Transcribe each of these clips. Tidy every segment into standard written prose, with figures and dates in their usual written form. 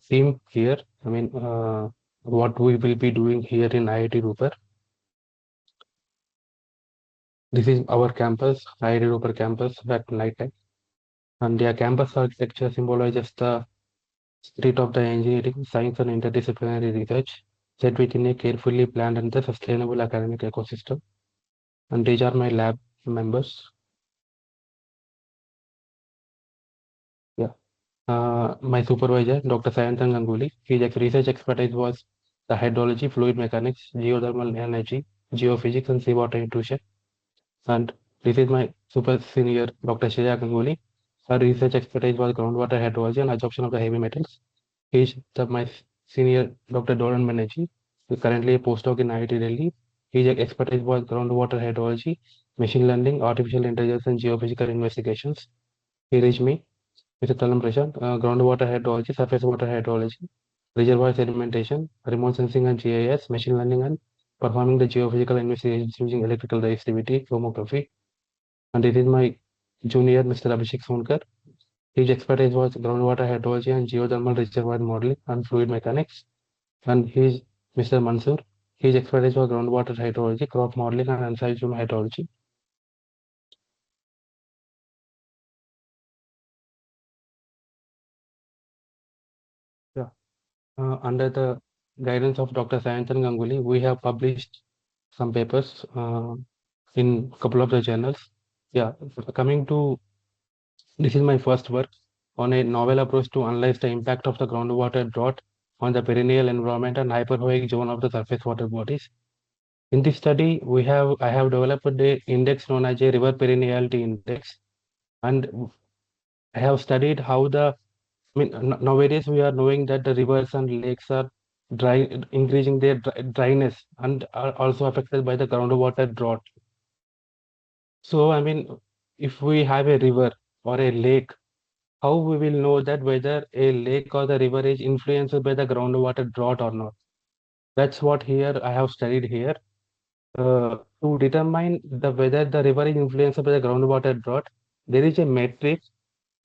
team here. What we will be doing here in IIT Ropar. This is our campus, IIT Ropar campus at night time. And their campus architecture symbolizes the spirit of the engineering, science, and interdisciplinary research set within a carefully planned and the sustainable academic ecosystem. And these are my lab members. Yeah. My supervisor, Dr. Sayantan Ganguly, his research expertise was the hydrology, fluid mechanics, geothermal energy, geophysics, and seawater intuition. And this is my super senior, Dr. Shreya Ganguly. Her research expertise was groundwater hydrology and absorption of the heavy metals. My senior, Dr. Doran Banerjee, who is currently a postdoc in IIT Delhi. His expertise was groundwater hydrology, machine learning, artificial intelligence, and geophysical investigations. Here is me, Mr. Thallam Prashanth, groundwater hydrology, surface water hydrology, reservoir sedimentation, remote sensing and GIS, machine learning, and performing the geophysical investigations using electrical resistivity, tomography. And this is my junior, Mr. Abhishek Sonkar. His expertise was groundwater hydrology and geothermal reservoir modeling and fluid mechanics. And his Mr. Mansoor. His expertise was groundwater hydrology, crop modeling, and unsighted hydrology. Yeah. Under the guidance of Dr. Sayantan Ganguly, we have published some papers in a couple of the journals. Yeah, coming to this is my first work on a novel approach to analyze the impact of the groundwater drought on the perennial environment and hyperhoic zone of the surface water bodies. In this study, I have developed a index known as a river perenniality index, and I have studied how nowadays we are knowing that the rivers and lakes are increasing their dryness and are also affected by the groundwater drought. So, if we have a river or a lake, how we will know that whether a lake or the river is influenced by the groundwater drought or not? That's what here I have studied here. To determine whether the river is influenced by the groundwater drought, there is a metric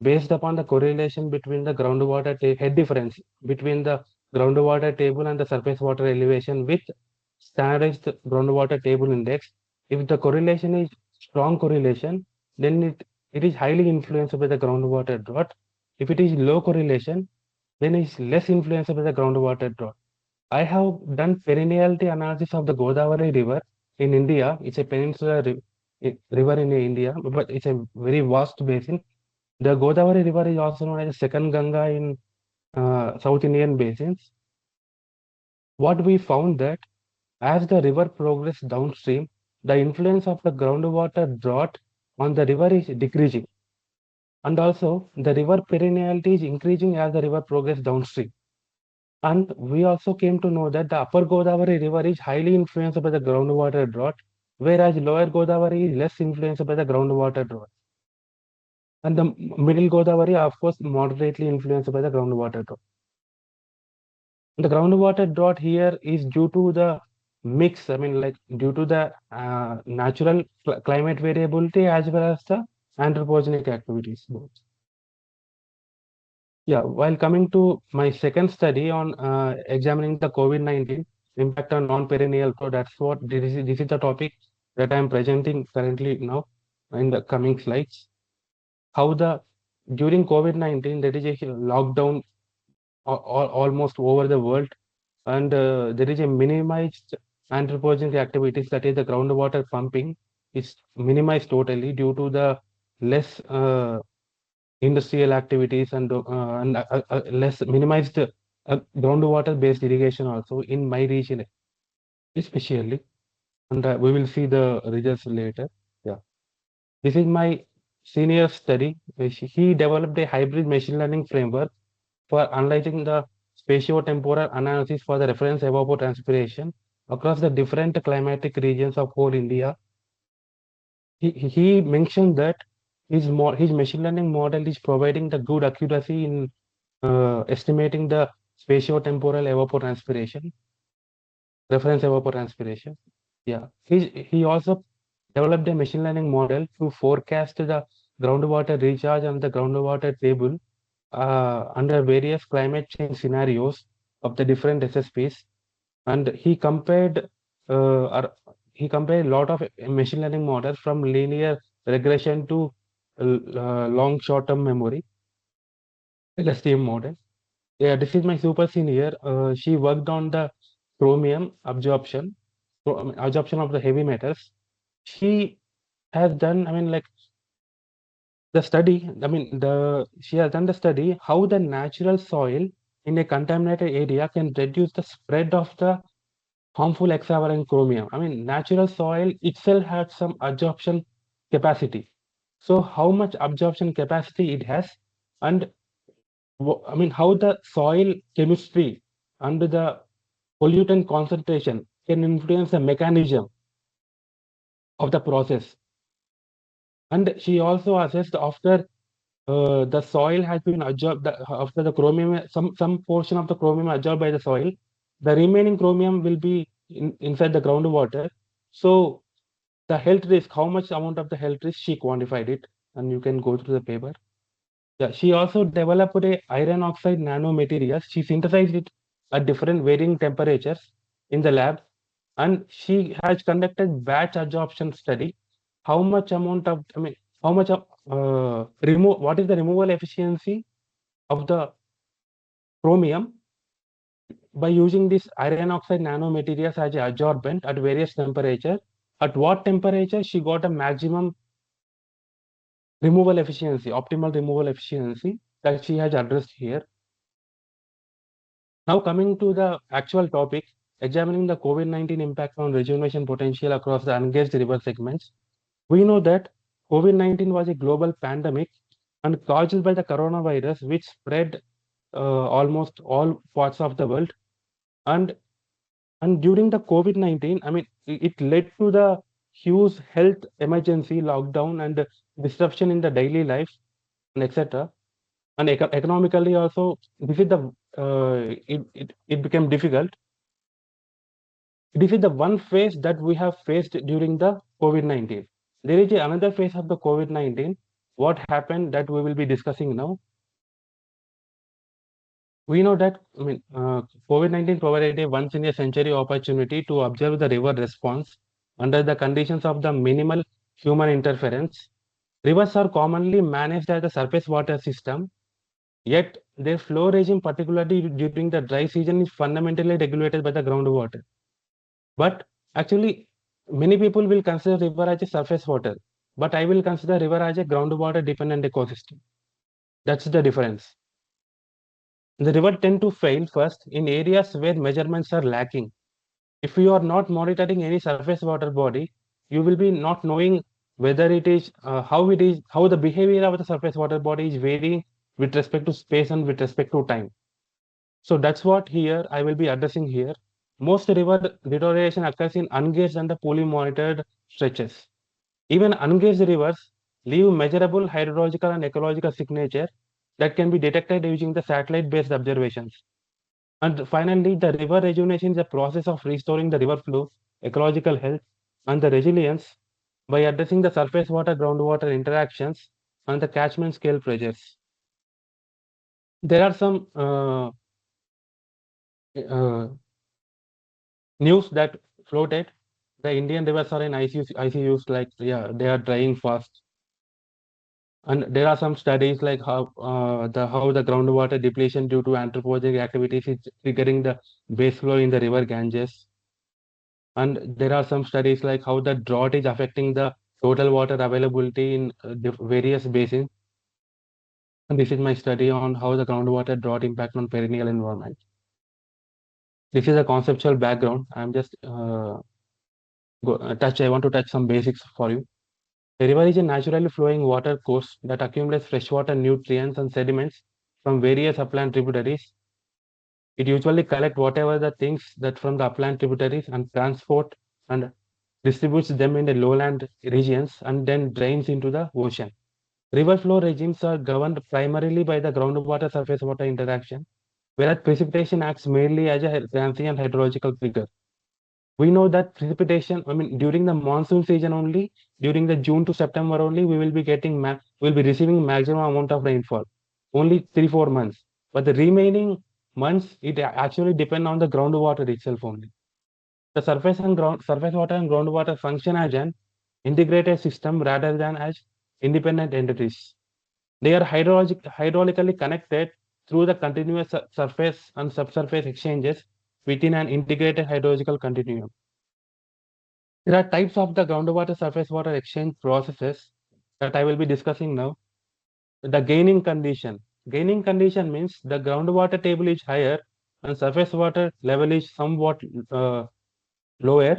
based upon the correlation between the groundwater head difference between the groundwater table and the surface water elevation with standardized groundwater table index. If the correlation is strong correlation, then it is highly influenced by the groundwater drought. If it is low correlation, then it is less influenced by the groundwater drought. I have done perenniality analysis of the Godavari River in India. It's a peninsula river in India, but it's a very vast basin. The Godavari River is also known as the second Ganga in South Indian basins. What we found that as the river progressed downstream, the influence of the groundwater drought on the river is decreasing. And also the river perenniality is increasing as the river progresses downstream. And we also came to know that the upper Godavari River is highly influenced by the groundwater drought, whereas lower Godavari is less influenced by the groundwater drought. And the middle Godavari, of course, moderately influenced by the groundwater drought. The groundwater drought here is due to the mix, due to the natural climate variability as well as the anthropogenic activities. Yeah, while coming to my second study on examining the COVID-19 impact on non-perennial, so this is the topic that I am presenting currently now in the coming slides. How during COVID-19 there is a lockdown almost over the world, and there is a minimized anthropogenic activities, that is the groundwater pumping is minimized totally due to the less industrial activities and less minimized groundwater based irrigation also in my region especially, and we will see the results later. Yeah, this is my senior study. He developed a hybrid machine learning framework for analyzing the spatio-temporal analysis for the reference evapotranspiration across the different climatic regions of whole India. He mentioned that his machine learning model is providing the good accuracy in estimating the spatio-temporal evapotranspiration, reference evapotranspiration. Yeah, he also developed a machine learning model to forecast the groundwater recharge and the groundwater table under various climate change scenarios of the different SSPs, and he compared a lot of machine learning models from linear regression to long short-term memory LSTM model. Yeah, this is my super senior. She worked on the chromium absorption, absorption of the heavy metals. She has done, I mean, like the study, I mean, she has done the study how the natural soil in a contaminated area can reduce the spread of the harmful hexavalent chromium. I mean, natural soil itself has some absorption capacity. So how much absorption capacity it has, and I mean, how the soil chemistry and the pollutant concentration can influence the mechanism of the process. And she also assessed after the soil has been absorbed, after the chromium, some portion of the chromium absorbed by the soil, the remaining chromium will be inside the groundwater. So the health risk, how much amount of the health risk, she quantified it, and you can go through the paper. Yeah, she also developed a iron oxide nanomaterials. She synthesized it at different varying temperatures in the lab, and she has conducted batch absorption study. How much amount of, I mean, how much of what is the removal efficiency of the chromium by using this iron oxide nanomaterials as a adsorbent at various temperature. At what temperature she got a maximum removal efficiency, optimal removal efficiency that she has addressed here. Now coming to the actual topic, examining the COVID-19 impact on rejuvenation potential across the ungauged river segments. We know that COVID-19 was a global pandemic and caused by the coronavirus, which spread almost all parts of the world. And during the COVID-19, I mean, it led to the huge health emergency, lockdown, and disruption in the daily life, and etc. And economically also, this is the it became difficult. This is the one phase that we have faced during the COVID-19. There is another phase of the COVID-19. What happened that we will be discussing now. We know that, I mean, COVID-19 provided a once in a century opportunity to observe the river response under the conditions of the minimal human interference. Rivers are commonly managed as a surface water system, yet their flow regime, particularly during the dry season, is fundamentally regulated by the groundwater. But actually, many people will consider river as a surface water, but I will consider river as a groundwater dependent ecosystem. That's the difference. The river tend to fail first in areas where measurements are lacking. If you are not monitoring any surface water body, you will be not knowing whether it is how the behavior of the surface water body is varying with respect to space and with respect to time. So that's what here I will be addressing here. Most river deterioration occurs in ungauged and poorly monitored stretches. Even ungauged rivers leave measurable hydrological and ecological signature that can be detected using the satellite-based observations. And finally, the river rejuvenation is a process of restoring the river flow, ecological health, and the resilience by addressing the surface water groundwater interactions and the catchment scale pressures. There are some news that floated. The Indian rivers are in ICUs, like, yeah, they are drying fast. And there are some studies like how the groundwater depletion due to anthropogenic activities is triggering the base flow in the river Ganges. And there are some studies like how the drought is affecting the total water availability in various basins. And this is my study on how the groundwater drought impact on perennial environment. This is a conceptual background. I'm just I want to touch some basics for you. A river is a naturally flowing water course that accumulates freshwater nutrients and sediments from various upland tributaries. It usually collects whatever the things that from the upland tributaries and transport and distributes them in the lowland regions and then drains into the ocean. River flow regimes are governed primarily by the groundwater surface water interaction, whereas precipitation acts mainly as a transient hydrological trigger. We know that precipitation, I mean, during the monsoon season only, during the June to September only, we will be receiving maximum amount of rainfall. only 3-4 months. But the remaining months, it actually depend on the groundwater itself only. The surface water and groundwater function as an integrated system rather than as independent entities. They are hydraulically connected through the continuous surface and subsurface exchanges within an integrated hydrological continuum. There are types of the groundwater surface water exchange processes that I will be discussing now. The gaining condition. Gaining condition means the groundwater table is higher and surface water level is somewhat lower,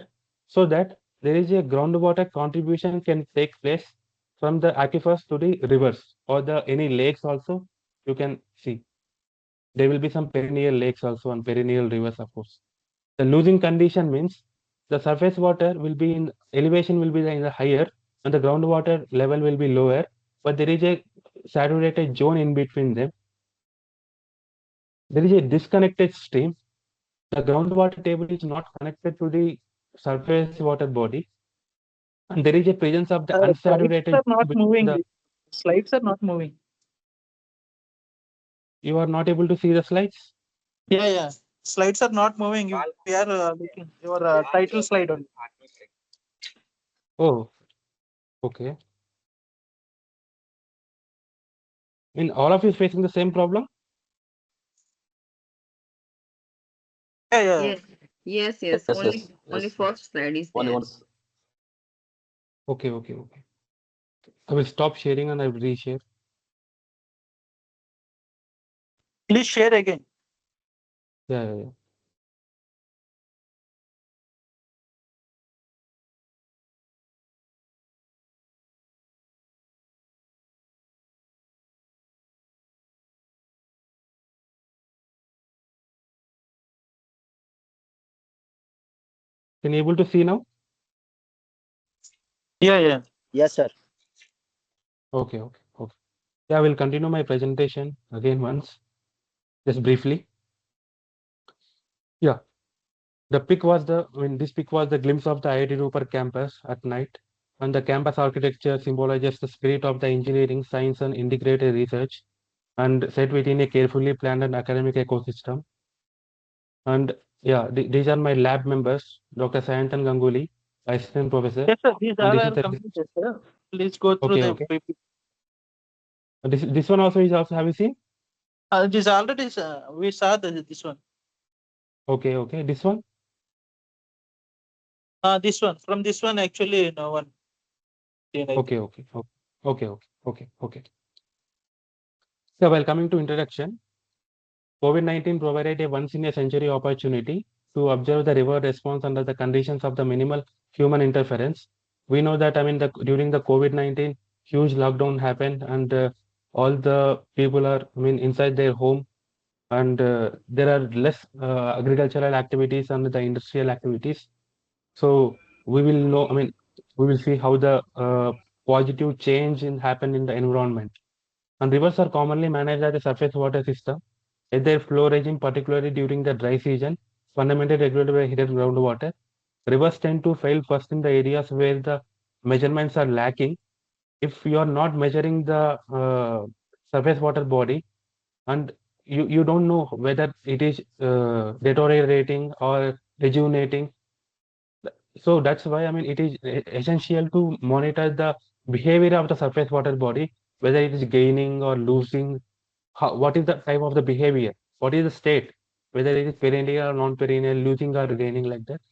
so that there is a groundwater contribution can take place from the aquifers to the rivers or the any lakes also. You can see there will be some perennial lakes also and perennial rivers, of course. The losing condition means the surface water will be in elevation will be in the higher and the groundwater level will be lower, but there is a saturated zone in between them. There is a disconnected stream. The groundwater table is not connected to the surface water body, and there is a presence of the Slides unsaturated are not moving. the, Slides are not moving. you are not able to see the slides. Yeah. Slides are not moving. We are looking your title slide only. Oh, okay. I mean, all of you is facing the same problem. Yeah. Yes. Yes, Only yes. first slide is Only there. once. Okay. I will stop sharing and I will reshare. Please share again. Yeah. Can you able to see now? Yeah. Yes, sir. Okay. Yeah, I will continue my presentation again once, just briefly. Yeah, this pic was the glimpse of the IIT Ropar campus at night, and the campus architecture symbolizes the spirit of the engineering, science, and integrated research, and set within a carefully planned and academic ecosystem. And yeah, these are my lab members, Dr. Sayantan Ganguly, assistant professor. Yes, sir. These And all this is are the completed, sir. Please go through okay, the okay. PPT. This one also is also have you seen? This already we saw this one. Okay. This one? This one. From this one, actually, no one. Okay. So while coming to introduction, COVID-19 provided a once-in-a-century opportunity to observe the river response under the conditions of the minimal human interference. We know that, during the COVID-19, huge lockdown happened and all the people are, inside their home, and there are less agricultural activities and the industrial activities. So we will know, we will see how the positive change happen in the environment. And rivers are commonly managed as a surface water system. If their flow regime, particularly during the dry season, fundamentally regulated by hidden groundwater, rivers tend to fail first in the areas where the measurements are lacking. If you are not measuring the surface water body, and you don't know whether it is deteriorating or rejuvenating, so that's why it is essential to monitor the behavior of the surface water body, whether it is gaining or losing. What is the type of the behavior? What is the state? Whether it is perennial or non-perennial, losing or gaining, like that.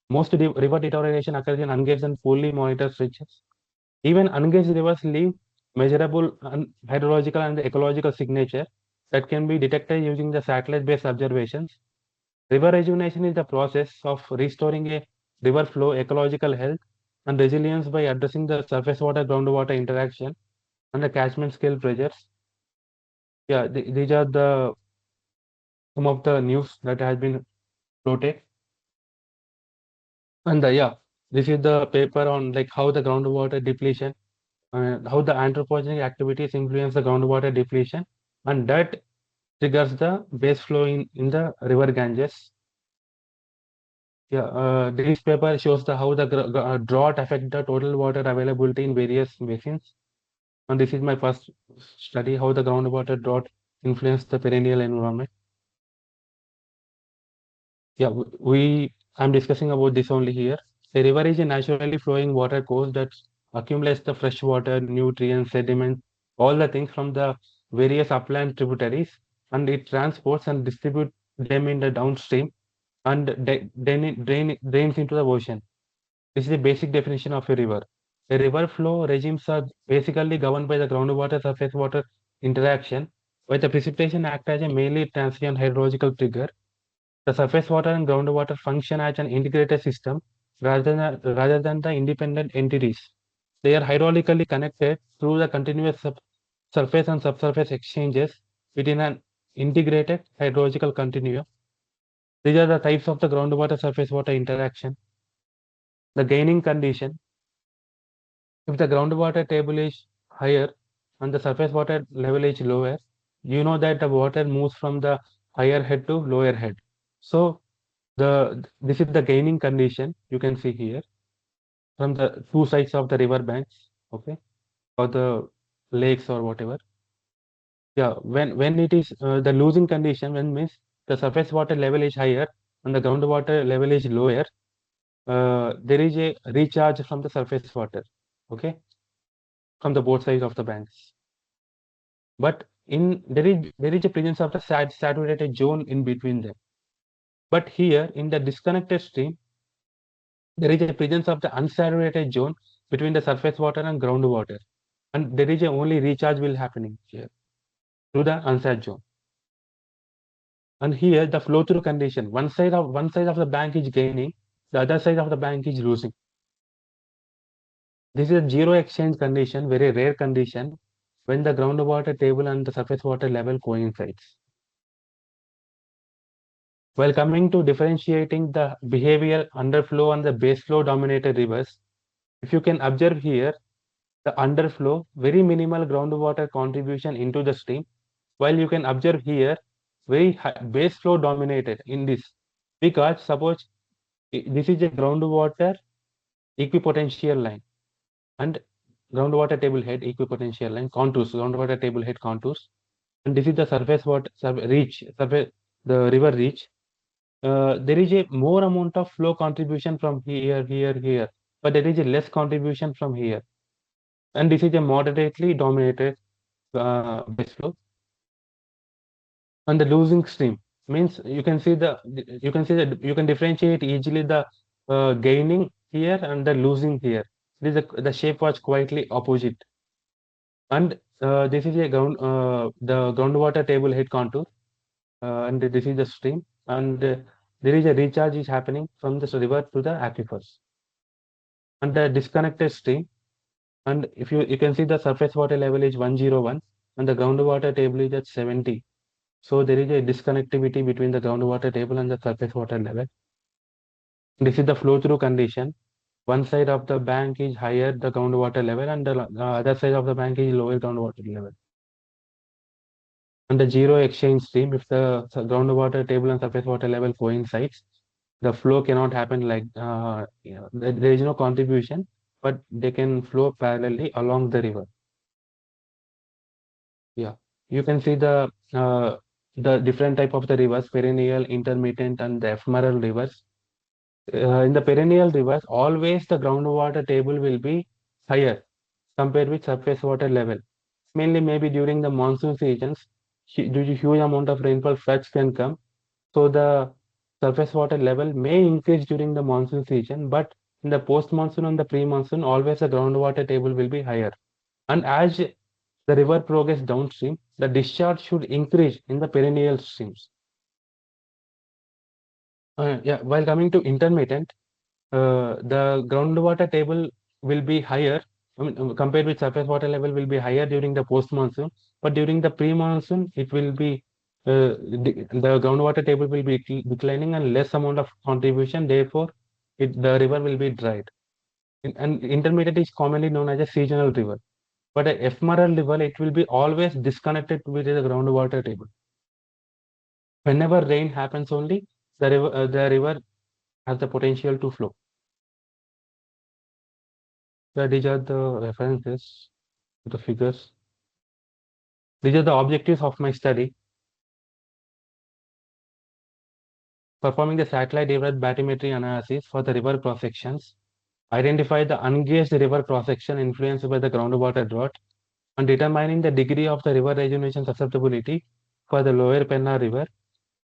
Most river deterioration occurs in ungauged and poorly monitored stretches. Even ungauged rivers leave measurable hydrological and ecological signature that can be detected using the satellite-based observations. River rejuvenation is the process of restoring a river flow, ecological health, and resilience by addressing the surface water groundwater interaction and the catchment scale pressures. Yeah, these are some of the news that has been floated. And this is the paper on like how the groundwater depletion, how the anthropogenic activities influence the groundwater depletion, and that triggers the base flow in the river Ganges. This paper shows how the drought affect the total water availability in various basins. And this is my first study, how the groundwater drought influence the perennial environment. Yeah, I'm discussing about this only here. A river is a naturally flowing water course that accumulates the fresh water, nutrients, sediment, all the things from the various upland tributaries, and it transports and distributes them in the downstream, and then it drains into the ocean. This is the basic definition of a river. A river flow regimes are basically governed by the groundwater surface water interaction, where the precipitation acts as a mainly transient hydrological trigger. The surface water and groundwater function as an integrated system rather than the independent entities. They are hydraulically connected through the continuous surface and subsurface exchanges within an integrated hydrological continuum. These are the types of the groundwater surface water interaction. The gaining condition: if the groundwater table is higher and the surface water level is lower, you know that the water moves from the higher head to lower head. So this is the gaining condition you can see here from the two sides of the river banks, okay, or the lakes or whatever. Yeah, when it is the losing condition, when means the surface water level is higher and the groundwater level is lower, there is a recharge from the surface water, okay, from the both sides of the banks. But there is a presence of the saturated zone in between them. But here in the disconnected stream, there is a presence of the unsaturated zone between the surface water and groundwater, and there is a only recharge will happening here through the unsat zone. And here the flow through condition, one side of the bank is gaining, the other side of the bank is losing. This is a zero exchange condition, very rare condition, when the groundwater table and the surface water level coincides. While coming to differentiating the behavior underflow and the baseflow dominated rivers, if you can observe here, the underflow, very minimal groundwater contribution into the stream, while you can observe here, very high base flow dominated in this, because suppose this is a groundwater equipotential line and groundwater table head equipotential line contours, groundwater table head contours, and this is the surface water surface, the river reach. There is a more amount of flow contribution from here, but there is a less contribution from here, and this is a moderately dominated base flow. And the losing stream means you can see you can differentiate easily the gaining here and the losing here. The shape was quietly opposite, and this is a the groundwater table head contour, and this is the stream, and there is a recharge is happening from this river to the aquifers, and the disconnected stream. And if you can see the surface water level is 101 and the groundwater table is at 70. So there is a disconnectivity between the groundwater table and the surface water level. This is the flow through condition. One side of the bank is higher the groundwater level and the other side of the bank is lower groundwater level. And the zero exchange stream, if the groundwater table and surface water level coincides, the flow cannot happen like there is no contribution, but they can flow parallelly along the river. Yeah, you can see the different type of the rivers: perennial, intermittent, and the ephemeral rivers. In the perennial rivers, always the groundwater table will be higher compared with surface water level. Mainly maybe during the monsoon seasons, due to huge amount of rainfall, floods can come. So the surface water level may increase during the monsoon season, but in the post-monsoon and the pre-monsoon, always the groundwater table will be higher. And as the river progresses downstream, the discharge should increase in the perennial streams. Yeah, while coming to intermittent, the groundwater table will be higher. I mean, compared with surface water level will be higher during the post monsoon, but during the pre monsoon it will be the groundwater table will be declining and less amount of contribution. Therefore, the river will be dried. And intermediate is commonly known as a seasonal river, but a ephemeral river it will be always disconnected with the groundwater table. Whenever rain happens, only the river has the potential to flow. Yeah, these are the references, the figures. These are the objectives of my study. Performing the satellite derived bathymetry analysis for the river cross sections, identify the ungauged river cross section influenced by the groundwater drought, and determining the degree of the river rejuvenation susceptibility for the lower Penna River,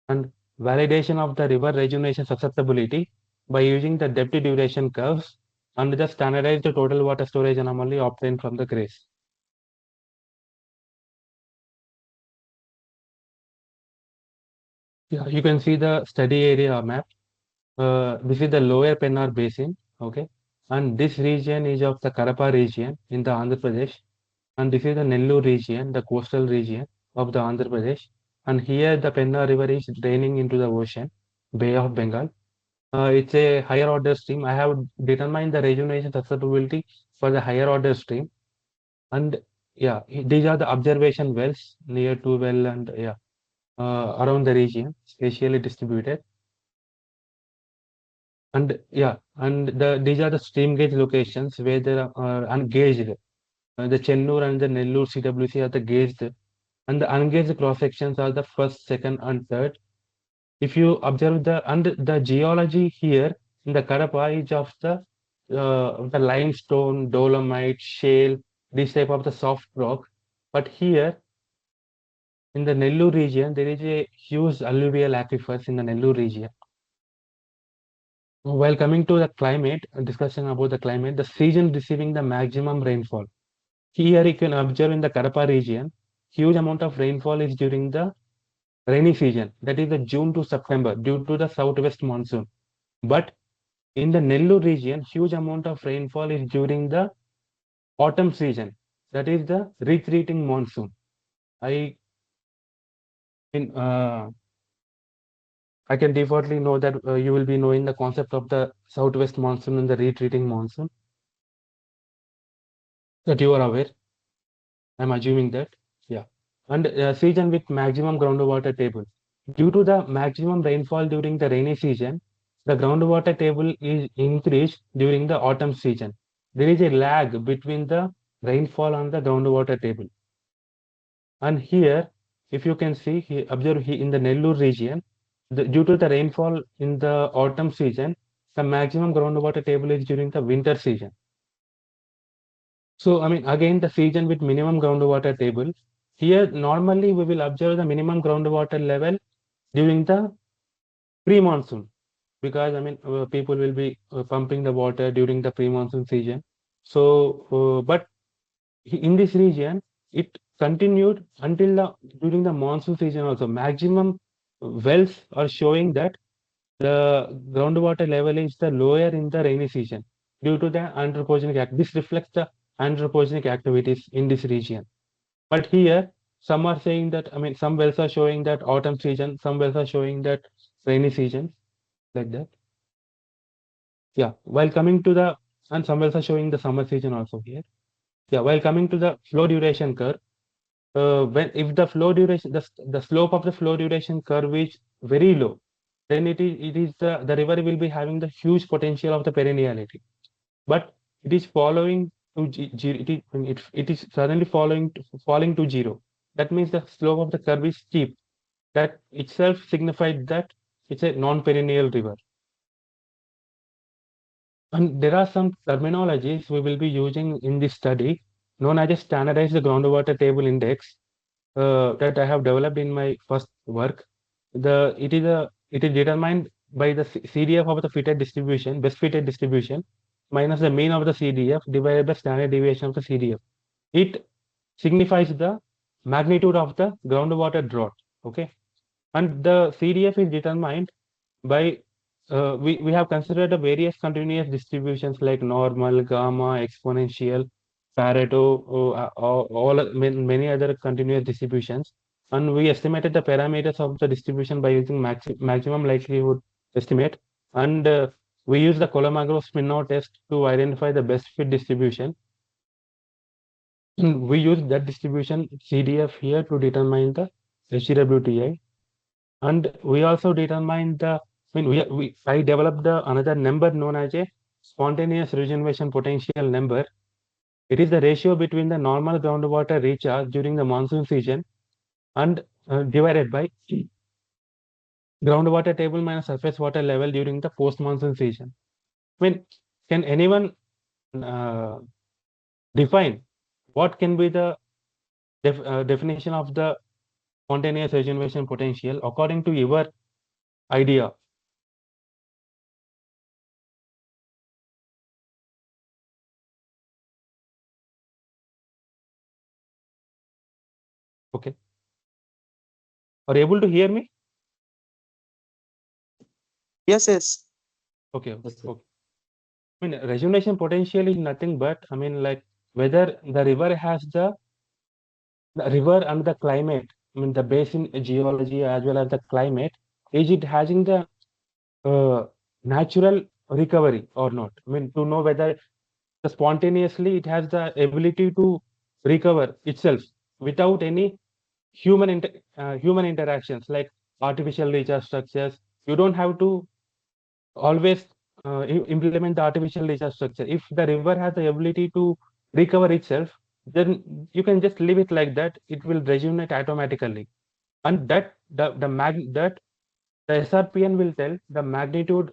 and validation of the river rejuvenation susceptibility by using the depth duration curves and the standardized total water storage anomaly obtained from the GRACE. Yeah, you can see the study area map. This is the lower Pennar basin, okay, and this region is of the Kadapa region in the Andhra Pradesh, and this is the Nellore region, the coastal region of the Andhra Pradesh, and here the Penna River is draining into the ocean, Bay of Bengal. It's a higher order stream. I have determined the rejuvenation susceptibility for the higher order stream, and yeah, these are the observation wells near to well and yeah, around the region, spatially distributed. And yeah, and these are the stream gauge locations where there are ungauged. The Chennur and the Nellore CWC are the gauged, and the ungauged cross sections are the first, second, and third. If you observe the geology here in the Kadapa is of the limestone, dolomite, shale, this type of the soft rock. But here in the Nellore region, there is a huge alluvial aquifers in the Nellore region. While coming to the climate, discussion about the climate, the season receiving the maximum rainfall. Here you can observe in the Kadapa region, huge amount of rainfall is during the rainy season, that is the June to September, due to the southwest monsoon. But in the Nellore region, huge amount of rainfall is during the autumn season, that is the retreating monsoon. I in I can definitely know that you will be knowing the concept of the southwest monsoon and the retreating monsoon, that you are aware. I'm assuming that. Yeah. And season with maximum groundwater table. Due to the maximum rainfall during the rainy season, the groundwater table is increased during the autumn season. There is a lag between the rainfall and the groundwater table. And here, if you can see, observe here in the Nellore region, due to the rainfall in the autumn season, the maximum groundwater table is during the winter season. So, I mean, again, the season with minimum groundwater table. Here, normally we will observe the minimum groundwater level during the pre-monsoon, because I mean, people will be pumping the water during the pre-monsoon season. So, but in this region, it continued until during the monsoon season also. Maximum wells are showing that the groundwater level is the lower in the rainy season due to the anthropogenic act. This reflects the anthropogenic activities in this region. But here, some are saying that, I mean, some wells are showing that autumn season, some wells are showing that rainy season, like that. Yeah, while coming to and some wells are showing the summer season also here. Yeah, while coming to the flow duration curve, when if the flow duration, the slope of the flow duration curve is very low, then it is the river will be having the huge potential of the perenniality. But it is following to zero. It is suddenly falling to zero. That means the slope of the curve is steep. That itself signifies that it's a non-perennial river. And there are some terminologies we will be using in this study, known as a standardized groundwater table index, that I have developed in my first work. It is determined by the CDF of the fitted distribution, best fitted distribution, minus the mean of the CDF divided by standard deviation of the CDF. It signifies the magnitude of the groundwater drought. Okay, and the CDF is determined by we have considered the various continuous distributions like normal, gamma, exponential, Pareto, many other continuous distributions, and we estimated the parameters of the distribution by using maximum likelihood estimate, and we use the Colomagro-Spinot test to identify the best fit distribution. And we use that distribution CDF here to determine the HWTI, and we also determined I developed another number known as a spontaneous regeneration potential number. It is the ratio between the normal groundwater recharge during the monsoon season and divided by groundwater table minus surface water level during the post-monsoon season. I mean, can anyone define what can be the definition of the spontaneous regeneration potential according to your idea? Okay. Are you able to hear me? Yes, yes. Okay. Okay. I mean, rejuvenation potential is nothing but, I mean, like whether the river has the river and the climate, I mean, the basin geology as well as the climate, is it having the natural recovery or not? I mean, to know whether spontaneously it has the ability to recover itself without any human interactions like artificial recharge structures. You don't have to always implement the artificial recharge structure. If the river has the ability to recover itself, then you can just leave it like that. It will rejuvenate automatically, and that the SRPN will tell the magnitude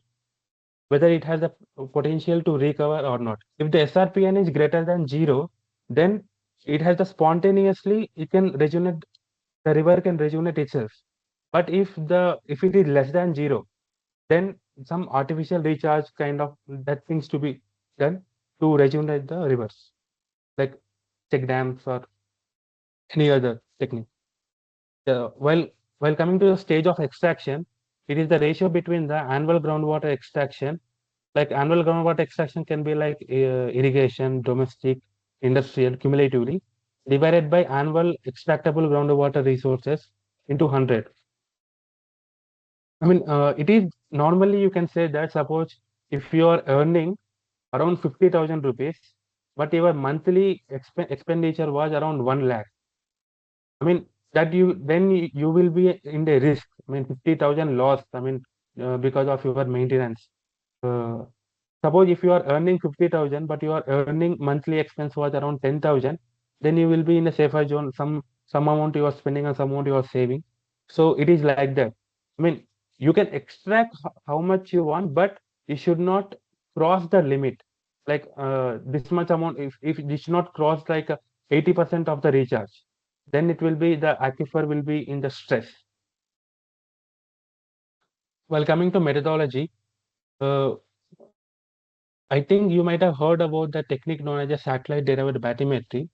whether it has the potential to recover or not. If the SRPN is greater than 0, then it has the spontaneously it can rejuvenate, the river can rejuvenate itself. But if it is less than 0, then some artificial recharge kind of that things to be done to rejuvenate the rivers, like check dams or any other technique. Uh, while while coming to the stage of extraction, it is the ratio between the annual groundwater extraction. Like annual groundwater extraction can be like irrigation, domestic, industrial, cumulatively divided by annual extractable groundwater resources into 100. I mean, it is normally you can say that suppose if you are earning around 50,000 rupees, but your monthly expenditure was around 1 lakh. I mean, that you will be in the risk. I mean, 50,000 loss. I mean, because of your maintenance. Uh, Suppose if you are earning 50,000, but your earning monthly expense was around 10,000, then you will be in a safer zone. Some amount you are spending and some amount you are saving. So it is like that. I mean, you can extract how much you want, but you should not cross the limit. Like this much amount, if it should not cross like 80% of the recharge, then it will be the aquifer will be in the stress. While coming to methodology, uh, I think you might have heard about the technique known as a satellite derived bathymetry.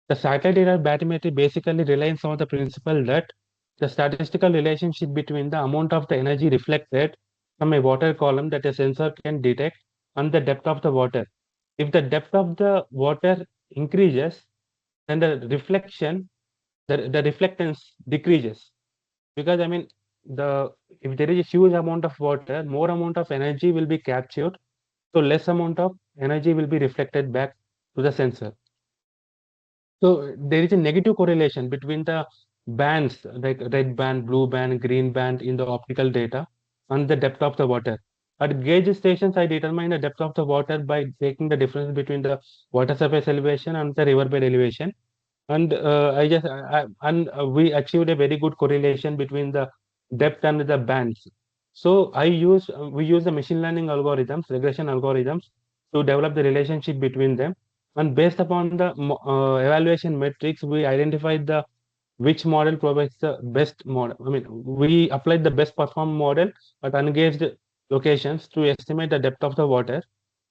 The satellite derived bathymetry basically relies on the principle that the statistical relationship between the amount of the energy reflected from a water column that a sensor can detect and the depth of the water. If the depth of the water increases, then the reflectance decreases. Because I mean, the if there is a huge amount of water, more amount of energy will be captured, so less amount of energy will be reflected back to the sensor. So there is a negative correlation between the bands like red band, blue band, green band in the optical data and the depth of the water. At gauge stations, I determine the depth of the water by taking the difference between the water surface elevation and the riverbed elevation. And we achieved a very good correlation between the depth and the bands. So we use the machine learning algorithms, regression algorithms to develop the relationship between them. And based upon the evaluation metrics, we identified the which model provides the best model. I mean, we applied the best perform model at ungauged locations to estimate the depth of the water.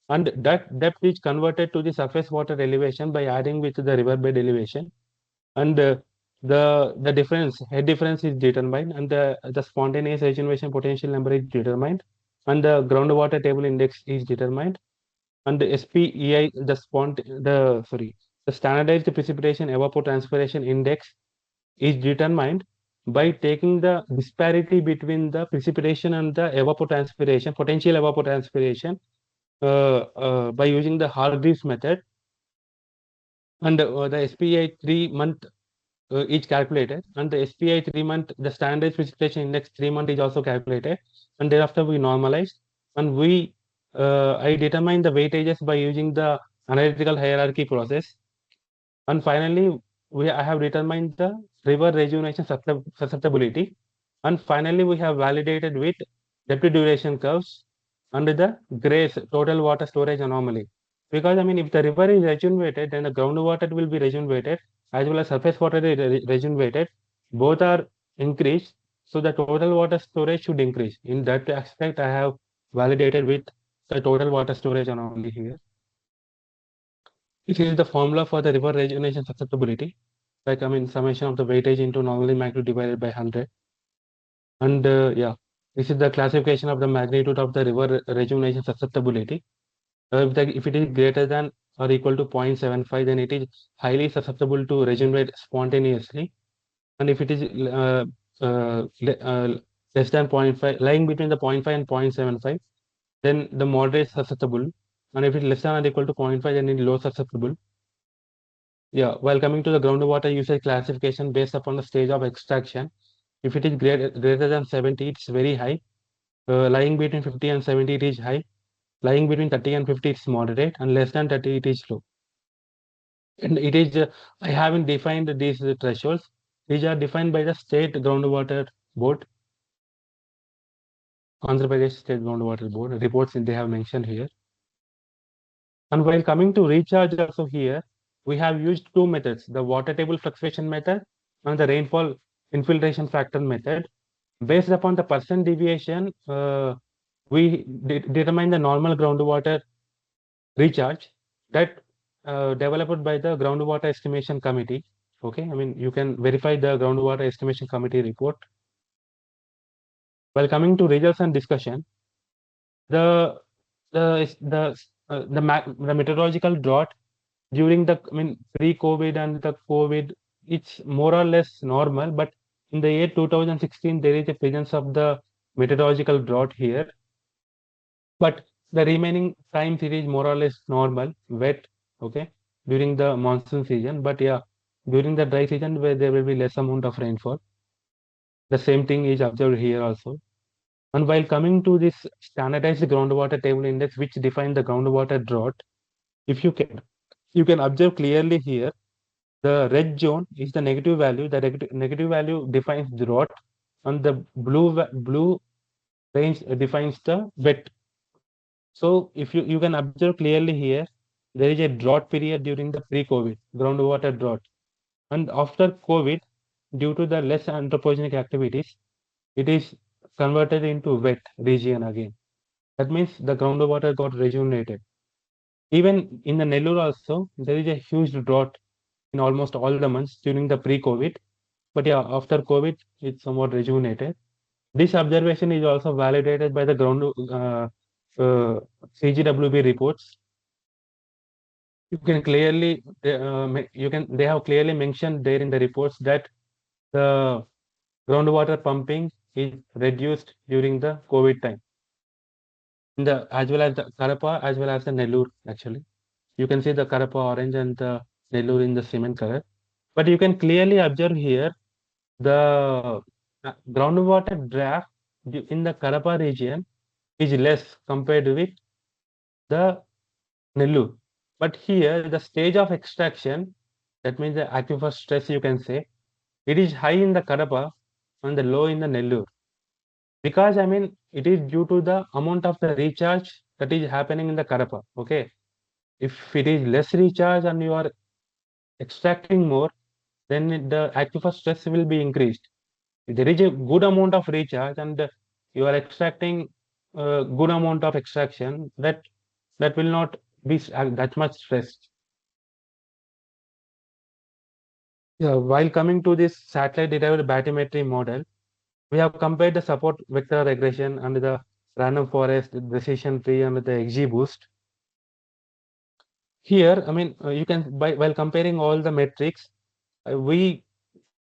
And that depth is converted to the surface water elevation by adding with the riverbed elevation. And the difference, head difference is determined, and the spontaneous regeneration potential number is determined, and the groundwater table index is determined, and the SPEI, the standardized precipitation evapotranspiration index is determined by taking the disparity between the precipitation and the evapotranspiration, potential evapotranspiration, by using the Hargreaves method, and the SPEI 3 month each calculated, and the SPI 3 month, the standard precipitation index 3 month is also calculated, and thereafter we normalized, and I determined the weightages by using the analytical hierarchy process, and finally I have determined the river rejuvenation susceptibility, and finally we have validated with depth duration curves under the GRACE total water storage anomaly. Because I mean, if the river is rejuvenated, then the groundwater will be rejuvenated as well as surface water is rejuvenated. Both are increased, so the total water storage should increase. In that aspect, I have validated with the total water storage anomaly here. This is the formula for the river rejuvenation susceptibility. Like I mean, summation of the weightage into normally magnitude divided by 100. And yeah, this is the classification of the magnitude of the river rejuvenation susceptibility. If it is greater than or equal to 0.75, then it is highly susceptible to regenerate spontaneously. And if it is less than 0.5, lying between the 0.5 and 0.75, then the moderate susceptible. And if it is less than or equal to 0.5, then it is low susceptible. Yeah, while coming to the groundwater usage classification based upon the stage of extraction, if it is greater than 70, it's very high. Lying between 50 and 70, it is high. Lying between 30 and 50, it's moderate, and less than 30, it is low. And it is, I haven't defined these thresholds. These are defined by the State Groundwater Board, Andhra Pradesh State Groundwater Board reports they have mentioned here. And while coming to recharge also here, we have used two methods, the water table fluctuation method and the rainfall infiltration factor method. Based upon the percent deviation, we determine the normal groundwater recharge that developed by the groundwater estimation committee. Okay, I mean, you can verify the groundwater estimation committee report. While coming to results and discussion, the the meteorological drought during the pre-COVID and the COVID, it's more or less normal. But in the year 2016, there is a presence of the meteorological drought here. But the remaining times it is more or less normal, wet, okay, during the monsoon season. But yeah, during the dry season where there will be less amount of rainfall, the same thing is observed here also. And while coming to this standardized groundwater table index, which defines the groundwater drought, if you can observe clearly here, the red zone is the negative value. The negative value defines drought, and the blue range defines the wet. So if you can observe clearly here, there is a drought period during the pre-COVID groundwater drought, and after COVID, due to the less anthropogenic activities, it is converted into wet region again. That means the groundwater got rejuvenated. Even in the Nellore also, there is a huge drought in almost all the months during the pre-COVID. But yeah, after COVID, it's somewhat rejuvenated. This observation is also validated by the uh, CGWB reports. You can clearly, they have clearly mentioned there in the reports that the groundwater pumping is reduced during the COVID time. In the as well as the Karapa as well as the Nellore actually. You can see the Karapa orange and the Nellore in the cement color. But you can clearly observe here the groundwater draft in the Karapa region is less compared with the Nellore. But here the stage of extraction, that means the aquifer stress you can say, it is high in the Karapa and the low in the Nellore. Because I mean it is due to the amount of the recharge that is happening in the Karapa. Okay. If it is less recharge and you are extracting more, then the aquifer stress will be increased. If there is a good amount of recharge and you are extracting a good amount of extraction, that will not be that much stressed. Yeah, while coming to this satellite derived bathymetry model, we have compared the support vector regression and the random forest, decision tree, and the XGBoost. Here, I mean, you can while comparing all the metrics, we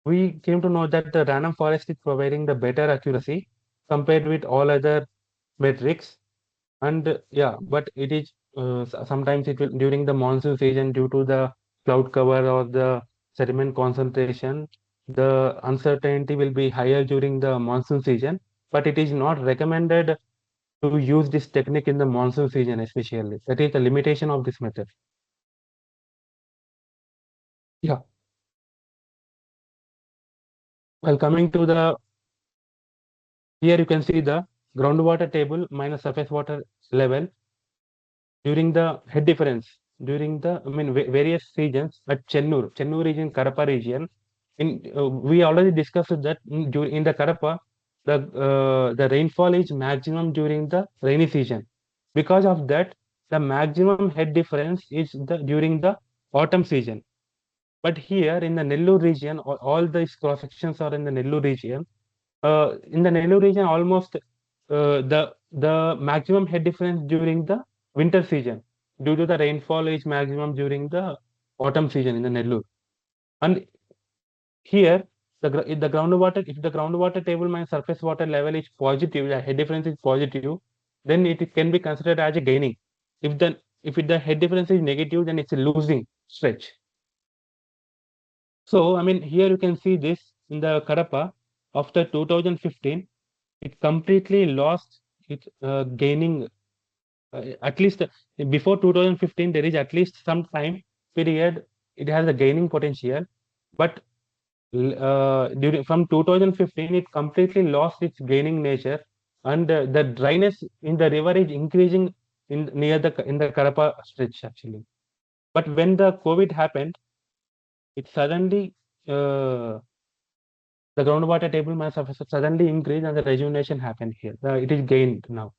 came to know that the random forest is providing the better accuracy compared with all other metrics. And yeah, but it is sometimes it will during the monsoon season due to the cloud cover or the sediment concentration, the uncertainty will be higher during the monsoon season. But it is not recommended to use this technique in the monsoon season, especially. That is the limitation of this method. Yeah. While coming to the here, you can see the groundwater table minus surface water level during the head difference during the various regions at Chennur region, Kadapa region. We already discussed that in the Kadapa, the rainfall is maximum during the rainy season. Because of that, the maximum head difference is during the autumn season. But here in the Nellore region, all these cross sections are in the Nellore region. In the Nellore region, almost the maximum head difference during the winter season due to the rainfall is maximum during the autumn season in the Nellore. And here the groundwater, if the groundwater table minus surface water level is positive, the head difference is positive, then it can be considered as a gaining. If the head difference is negative, then it's a losing stretch. So here you can see this in the Kadapa after 2015, it completely lost its gaining. At least before 2015, there is at least some time period it has a gaining potential, but from 2015 it completely lost its gaining nature, and the dryness in the river is increasing in the Kadapa stretch actually. But when the COVID happened, it suddenly the groundwater table mass surface suddenly increased and the rejuvenation happened here. It is gained now.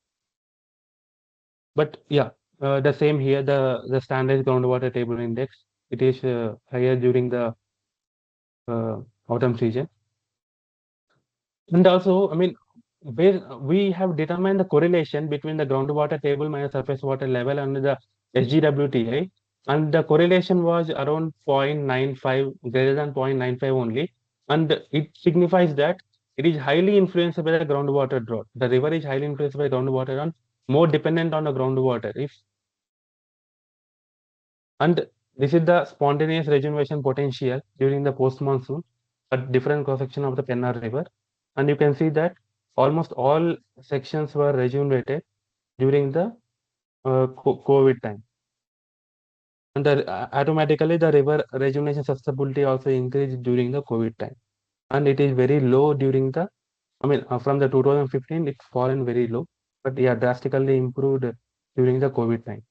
But yeah, the same here, the standard groundwater table index, it is higher during the autumn season. And also, we have determined the correlation between the groundwater table minus surface water level and the SGWTI, and the correlation was around 0.95, greater than 0.95 only, and it signifies that it is highly influenced by the groundwater drought. The river is highly influenced by groundwater and more dependent on the groundwater. And this is the spontaneous rejuvenation potential during the post-monsoon at different cross-section of the Pennar River. And you can see that almost all sections were rejuvenated during the COVID time. And automatically the river rejuvenation susceptibility also increased during the COVID time. And it is very low during the, from the 2015, it's fallen very low, but yeah, drastically improved during the COVID time.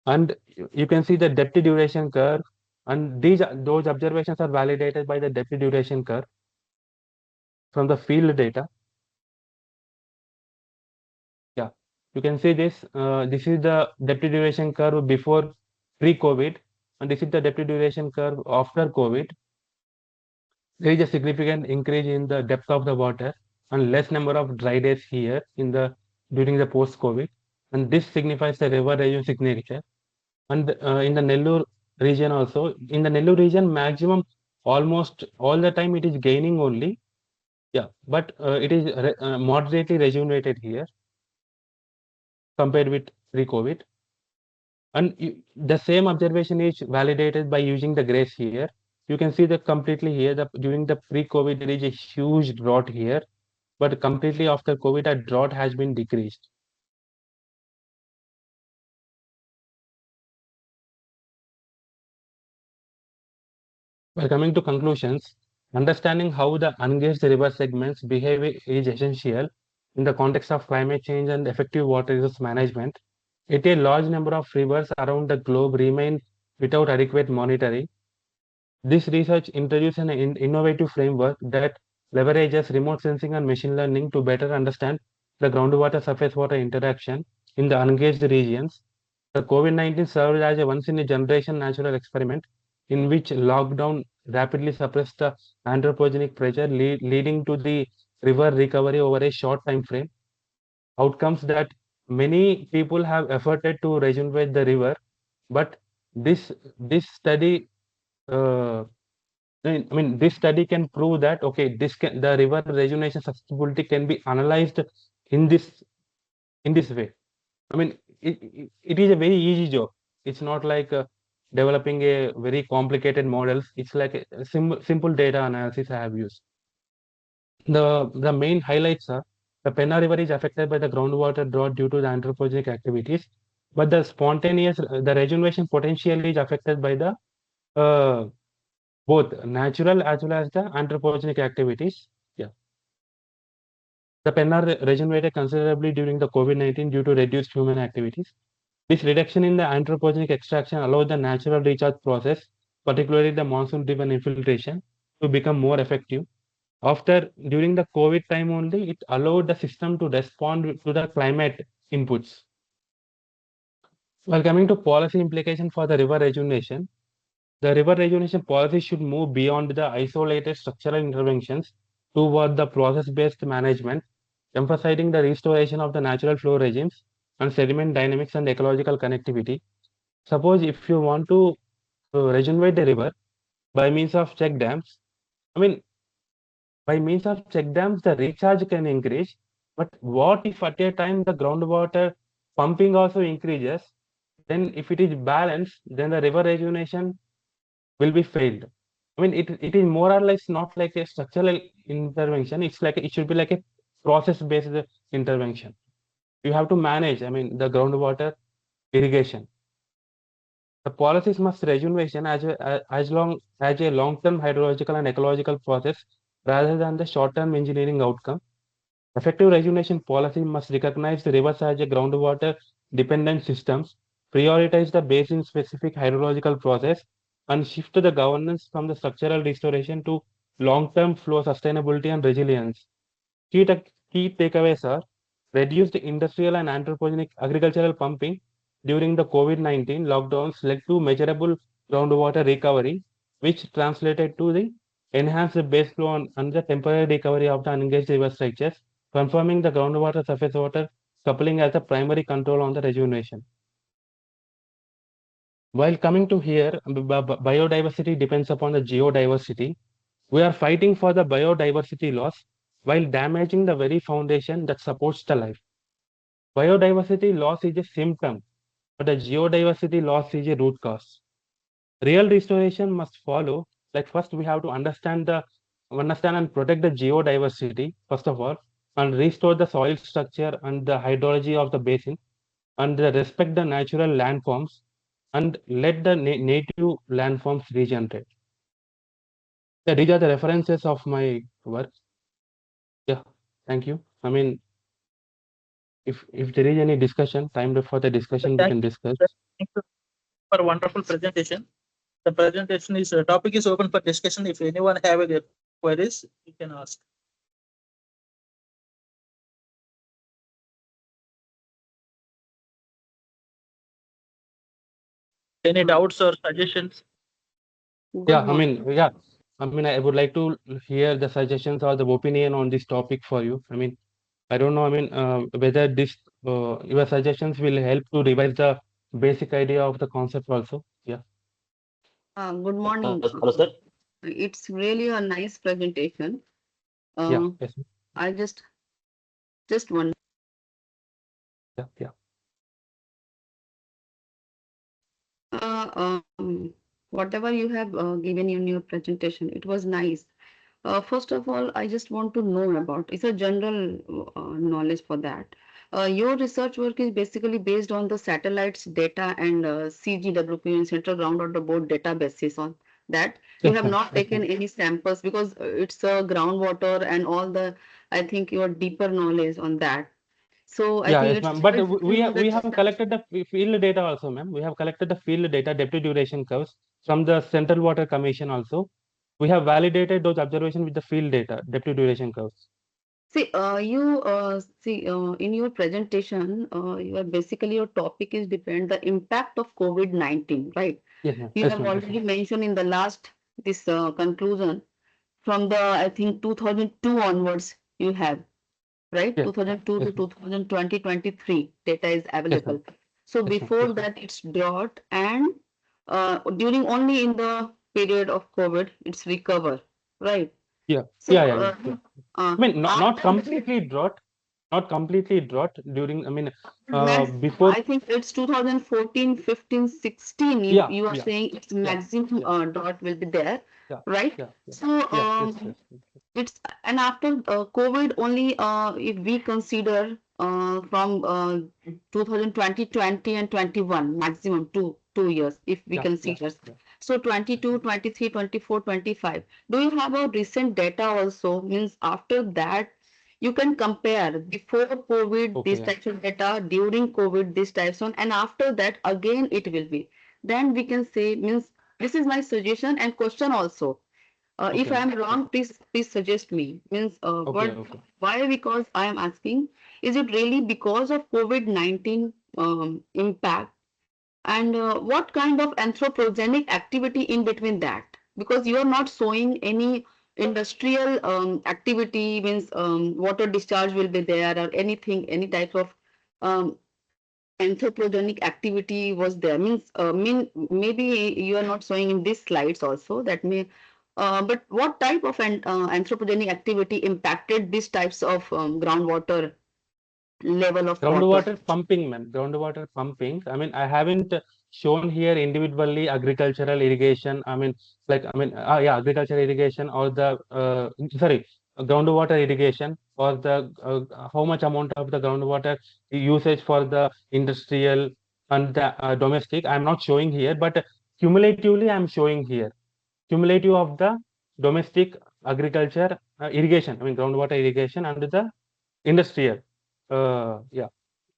And you can see the depth duration curve, and those observations are validated by the depth duration curve from the field data. Yeah, you can see this. This is the depth duration curve before pre-COVID, and this is the depth duration curve after COVID. There is a significant increase in the depth of the water and less number of dry days here during the post-COVID, and this signifies the river region signature. And in the Nellore region also, in the Nellore region, maximum almost all the time it is gaining only. Yeah, but it is moderately rejuvenated here compared with pre-COVID. And the same observation is validated by using the grace here. You can see that completely here, during the pre-COVID, there is a huge drought here, but completely after COVID, that drought has been decreased. Well, coming to conclusions, understanding how the ungauged river segments behave is essential in the context of climate change and effective water resource management. Yet a large number of rivers around the globe remain without adequate monitoring. This research introduces an innovative framework that leverages remote sensing and machine learning to better understand the groundwater surface water interaction in the ungauged regions. The COVID-19 served as a once-in-a-generation natural experiment in which lockdown rapidly suppressed the anthropogenic pressure, leading to the river recovery over a short time frame. Outcomes that many people have efforted to rejuvenate the river, but this study, this study can prove that okay, the river rejuvenation susceptibility can be analyzed in this way. It is a very easy job. It's not like developing a very complicated models. It's like a simple data analysis I have used. The main highlights are the Penna River is affected by the groundwater drought due to the anthropogenic activities, but the rejuvenation potential is affected by the uh, both natural as well as the anthropogenic activities. Yeah. The penna regenerated considerably during the COVID-19 due to reduced human activities. This reduction in the anthropogenic extraction allowed the natural recharge process, particularly the monsoon-driven infiltration, to become more effective. During the COVID time only, it allowed the system to respond to the climate inputs. While coming to policy implication for the river rejuvenation, the river rejuvenation policy should move beyond the isolated structural interventions toward the process-based management, emphasizing the restoration of the natural flow regimes and sediment dynamics and ecological connectivity. Suppose if you want to regenerate the river by means of check dams, I mean, by means of check dams, the recharge can increase. But what if at a time the groundwater pumping also increases? Then if it is balanced, then the river rejuvenation will be failed. I mean, it is more or less not like a structural intervention. It's like it should be like a process-based intervention. You have to manage, I mean, the groundwater irrigation. The policies must rejuvenation as long as a long-term hydrological and ecological process rather than the short-term engineering outcome. Effective rejuvenation policy must recognize the rivers as a groundwater dependent systems, prioritize the basin specific hydrological process, and shift the governance from the structural restoration to long-term flow sustainability and resilience. Key takeaways are reduced industrial and anthropogenic agricultural pumping during the COVID-19 lockdowns led to measurable groundwater recovery, which translated to the enhanced base flow and the temporary recovery of the unengaged river structures, confirming the groundwater surface water coupling as the primary control on the rejuvenation. While coming to here, biodiversity depends upon the geodiversity. We are fighting for the biodiversity loss while damaging the very foundation that supports the life. Biodiversity loss is a symptom, but the geodiversity loss is a root cause. Real restoration must follow. Like first, we have to understand and protect the geodiversity first of all, and restore the soil structure and the hydrology of the basin, and respect the natural landforms, and let the native landforms regenerate. Yeah, these are the references of my work. Yeah, thank you. I mean, if there is any discussion, time for the discussion, we can discuss. Thank you for a wonderful presentation. The presentation is topic is open for discussion. If anyone have any queries, you can ask. Any doubts or suggestions? Yeah, I mean, I would like to hear the suggestions or the opinion on this topic for you. I mean, I don't know, I mean, whether your suggestions will help to revise the basic idea of the concept also. Yeah. Good morning. Hello, sir. It's really a nice presentation. Yeah. Yes. I just one. Yeah. Yeah. Whatever you have given in your presentation, it was nice. First of all, I just want to know about, it's a general knowledge for that. Your research work is basically based on the satellites data and CGWP and Central Groundwater Board databases on that. You Yes, have ma'am. not Yes, taken ma'am. any samples because it's a groundwater and all the, I think your deeper knowledge on that. So I Yeah, think yes, it's ma'am. But helpful in we have the collected the field data also, ma'am. We have collected the field data, depth duration curves from the Central Water Commission also. We have validated those observations with the field data, depth duration curves. See, in your presentation, you are basically your topic is depend the impact of COVID-19, right? Yes, ma'am. You Yes, have ma'am. Yes, already ma'am. mentioned in the last this conclusion from the I think 2002 onwards you have right Yes. 2002 Yes, to ma'am. 2020 23 data is Yes, ma'am. available. So Yes, ma'am. before Yes, ma'am. that it's drought and during only in the period of COVID it's recover, right? Yeah. So Yeah. I mean, not after completely drought, not completely drought during, I mean, Maximum, before, I think it's 2014, 15, 16. yeah, You are yeah, saying it's yeah, maximum yeah, dot will be there, yeah, right? yeah, yeah, So yeah, yes, yes, yes. it's and after COVID only if we consider from 2020, 20 and 21 maximum two years if we Yeah, yeah, consider. yeah. So 22, 23, 24, 25. Do you have a recent data also? Means after that, you can compare before COVID, Okay, these yeah. types of data, during COVID, these types on, and after that, again, it will be. Then we can say, means this is my suggestion and question also. If Okay, I am okay, wrong, please suggest me. Means okay, what? okay. Why? Because I am asking, is it really because of COVID-19 impact? And what kind of anthropogenic activity in between that? Because you are not showing any industrial activity, means water discharge will be there or anything, any type of um, anthropogenic activity was there. Means maybe you are not showing in these slides also that may. But what type of anthropogenic activity impacted these types of groundwater level of water? Groundwater pumping, man. Groundwater pumping. I mean, I haven't shown here individually agricultural irrigation. I mean, yeah, agricultural irrigation or the sorry, groundwater irrigation or the how much amount of the groundwater usage for the industrial and the domestic. I'm not showing here, but cumulatively, I'm showing here. Cumulative of the domestic agriculture irrigation. I mean, groundwater irrigation and the industrial. Yeah,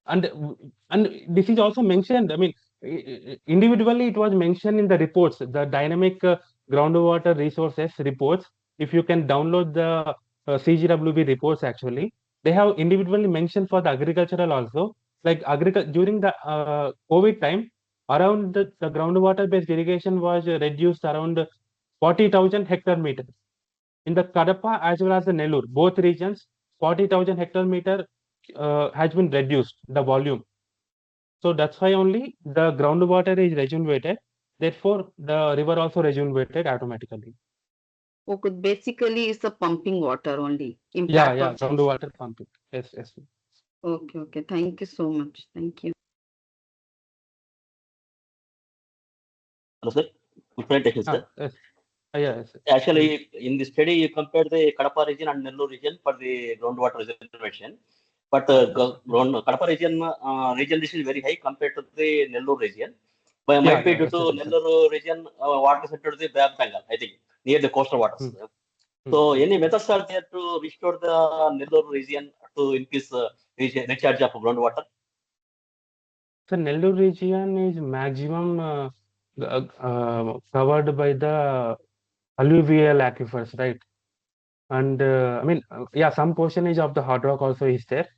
and and this is also mentioned. I mean, individually it was mentioned in the reports, the dynamic groundwater resources reports. If you can download the CGWB reports, actually they have individually mentioned for the agricultural also, like agriculture during the COVID time, around the groundwater based irrigation was reduced around 40,000 hectare meters in the Kadapa as well as the Nellore, both regions. 40,000 hectare meter has been reduced the volume. So that's why only the groundwater is rejuvenated. Therefore, the river also rejuvenated automatically. Okay, basically it's a pumping water only Yeah, impact yeah, of this. groundwater pumping. Yes, yes. Okay, okay. Thank you so much. Thank you. Hello, sir. Good presentation, sir. Yes. Yeah, yes. Actually, in the study, you compared the Kadapa region and Nellore region for the groundwater reservation. But Kadapa region this is very high compared to the Nellore region. But Yeah, might be yeah, due yes, to yes, yes, yes. Nellore region water center to the Bay of Bengal, I think, near the coastal waters. So, any methods are there to restore the Nellore region to increase recharge of groundwater? So Nellore region is maximum covered by the alluvial aquifers, right? And I mean, yeah, some portionage of the hard rock also is there.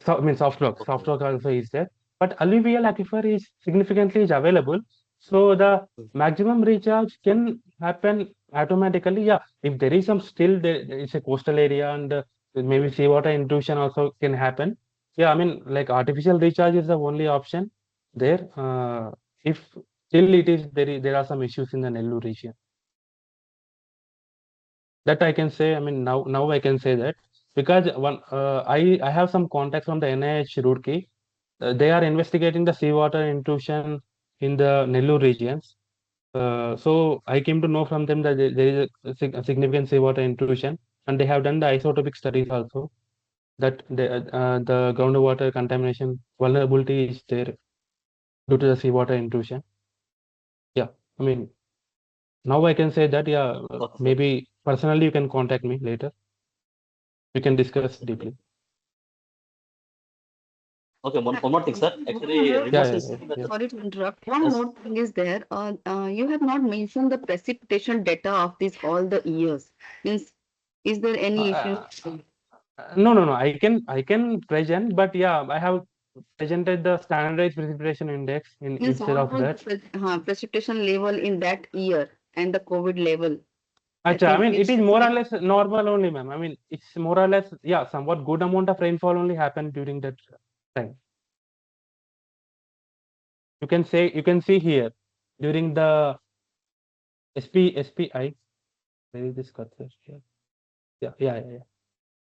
So, I mean, soft rock also is there. But alluvial aquifer is significantly is available. So the maximum recharge can happen automatically. Yeah, if there is some still there is a coastal area and maybe seawater intrusion also can happen. Yeah, I mean, like artificial recharge is the only option there. If still it is there are some issues in the Nellore region. That I can say. I mean, now I can say that because I have some contacts from the NIH Roorkee. They are investigating the seawater intrusion in the Nellore regions. So I came to know from them that there is a significant seawater intrusion, and they have done the isotopic studies also that the groundwater contamination vulnerability is there due to the seawater intrusion. Yeah, I mean, now I can say that, yeah, maybe personally you can contact me later. We can discuss deeply. Okay, one more thing, sir. Actually, Yeah, remote yeah, sensing. yeah. sorry to interrupt. One Yes. more thing is there. You have not mentioned the precipitation data of these all the years. Means, is there any issue? No. I can present, but yeah, I have presented the standardized precipitation index Means instead what of was that. the precipitation level in that year and the COVID level? I Acha, I think mean, it which is more or less normal only, ma'am. I mean, it's more or less, yeah, somewhat good amount of rainfall only happened during that time. You can see here during the SPI. Where is this cursor here? Yeah.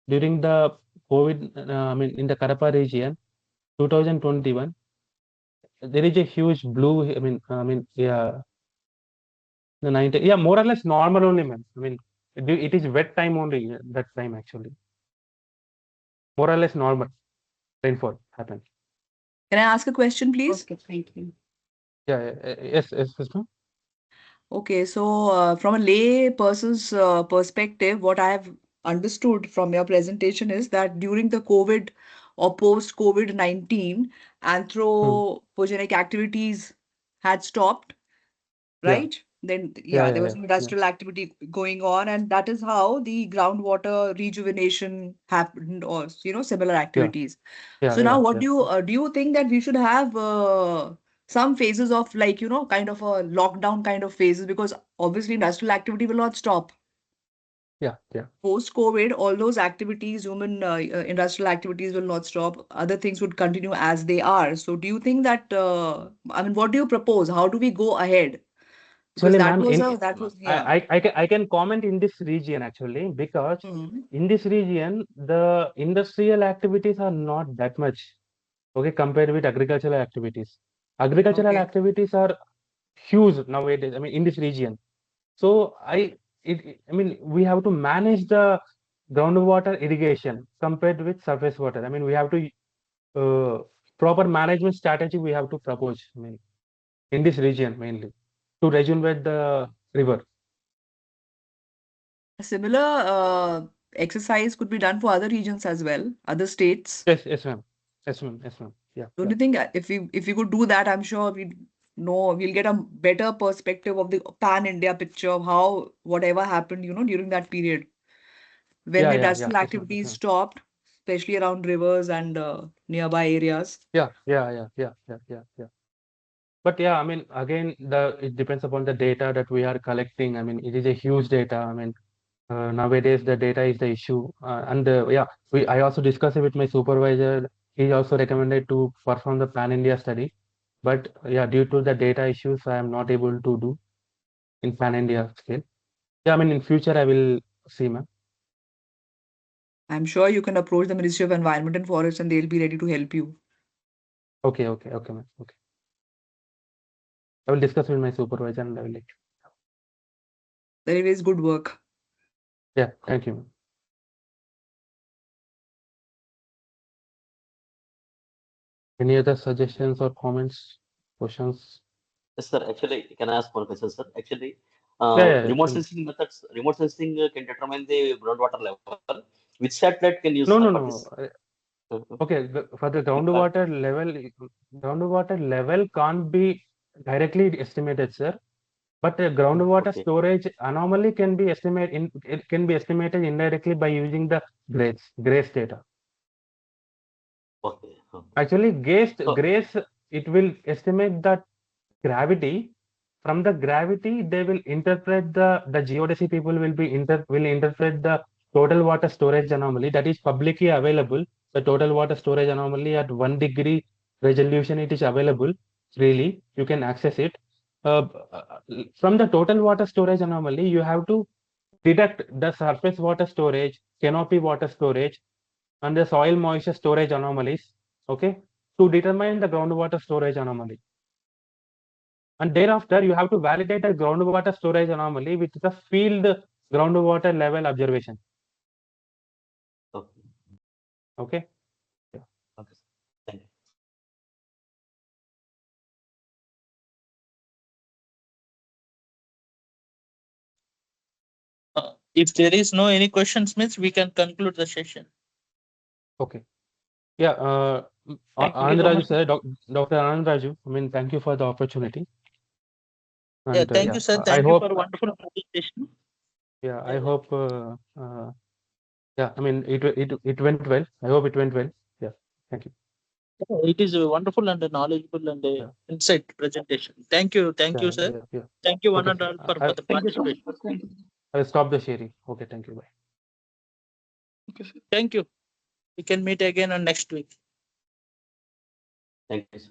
During the COVID, I mean, in the Karapa region, 2021, there is a huge blue. Yeah, the 90. Yeah, more or less normal only, ma'am. I mean, it is wet time only that time actually. More or less normal rainfall happened. Can I ask a question, please? okay, thank you. Yeah, yes, ma'am. Okay, so from a lay person's perspective, what I have understood from your presentation is that during the COVID or post COVID-19, anthropogenic activities had stopped, Yeah, right? Then, yeah, there yeah, was yeah, industrial activity going on, and that is how the groundwater rejuvenation happened, or similar yeah, activities. yeah, So yeah, now, what yeah, do you think that we should have some phases of, like, kind of a lockdown kind of phases, because obviously industrial activity will not stop. yeah, yeah. Post COVID, all those activities, human industrial activities will not stop. Other things would continue as they are. So do you think that, I mean, what do you propose? How do we go ahead? Because Actually, that ma'am, was in a, that was, yeah. I can comment in this region actually, because Hmm. in this region the industrial activities are not that much, okay, compared with agricultural activities. Agricultural Okay. activities are huge nowadays. I mean, in this region. So I mean, we have to manage the groundwater irrigation compared with surface water. I mean, we have to proper management strategy we have to propose. I mean, in this region mainly to rejuvenate the river. A similar exercise could be done for other regions as well, other states. Yes, yes, ma'am. Yes, ma'am. Yes, ma'am. Yeah, Don't yeah. you think if we could do that, I'm sure we'll get a better perspective of the pan India picture of how whatever happened, during that period when Yeah, the yeah, yeah. industrial Yes, ma'am. Yes, activities ma'am. stopped, especially around rivers and nearby areas. Yeah, yeah, yeah, yeah, yeah, yeah, yeah. But yeah, I mean, again, it depends upon the data that we are collecting. I mean, it is a huge data. I mean, nowadays the data is the issue. And yeah, I also discussed it with my supervisor. He also recommended to perform the Pan India study. But yeah, due to the data issues, I am not able to do in Pan India scale. Yeah, I mean, in future I will see, ma'am. I'm sure you can approach the Ministry of Environment and Forest and they'll be ready to help you. Okay, okay, okay, ma'am. Okay. I will discuss with my supervisor and I will let you. Anyways, good work. Yeah, thank you, ma'am. Any other suggestions or comments, questions? Yes, sir. Actually, can I ask one question, sir? Actually, Yeah, yeah, yeah. remote sensing methods, remote sensing can determine the groundwater level. Which satellite can use, No, sir, no, for no. this? Okay, for the You can't. groundwater level can't be directly estimated, sir. But groundwater Okay. storage anomaly can be it can be estimated indirectly by using the GRACE data. Okay. Actually, So, GRACE, it will estimate the gravity. From the gravity, they will interpret the geodesy people will interpret the total water storage anomaly that is publicly available. The total water storage anomaly at 1 degree resolution, it is available freely. You can access it. Uh, from the total water storage anomaly, you have to deduct the surface water storage, canopy water storage, and the soil moisture storage anomalies. Okay, to determine the groundwater storage anomaly. And thereafter, you have to validate the groundwater storage anomaly with the field groundwater level observation. okay. Okay. Okay, sir. Thank you. If there is no any questions, means we can conclude the session. Okay. Yeah. Thank you Anand so Raju much. sir, Dr. Anand Raju. I mean, thank you for the opportunity. Yeah, And thank yeah, you, sir. I Thank you hope. for a wonderful presentation. Yeah, I hope. Yeah, I mean, it went well. I hope it went well. Yeah. Thank you. It is a wonderful and a knowledgeable and a Yeah. insight presentation. Thank you, Yeah. sir. Yeah. Yeah. Thank you, one Okay, and sir. all, for the Thank you so much. participation. Thank you. I will stop the sharing. Okay. Thank you. Bye. Thank you. We can meet again on next week. Thank you, sir.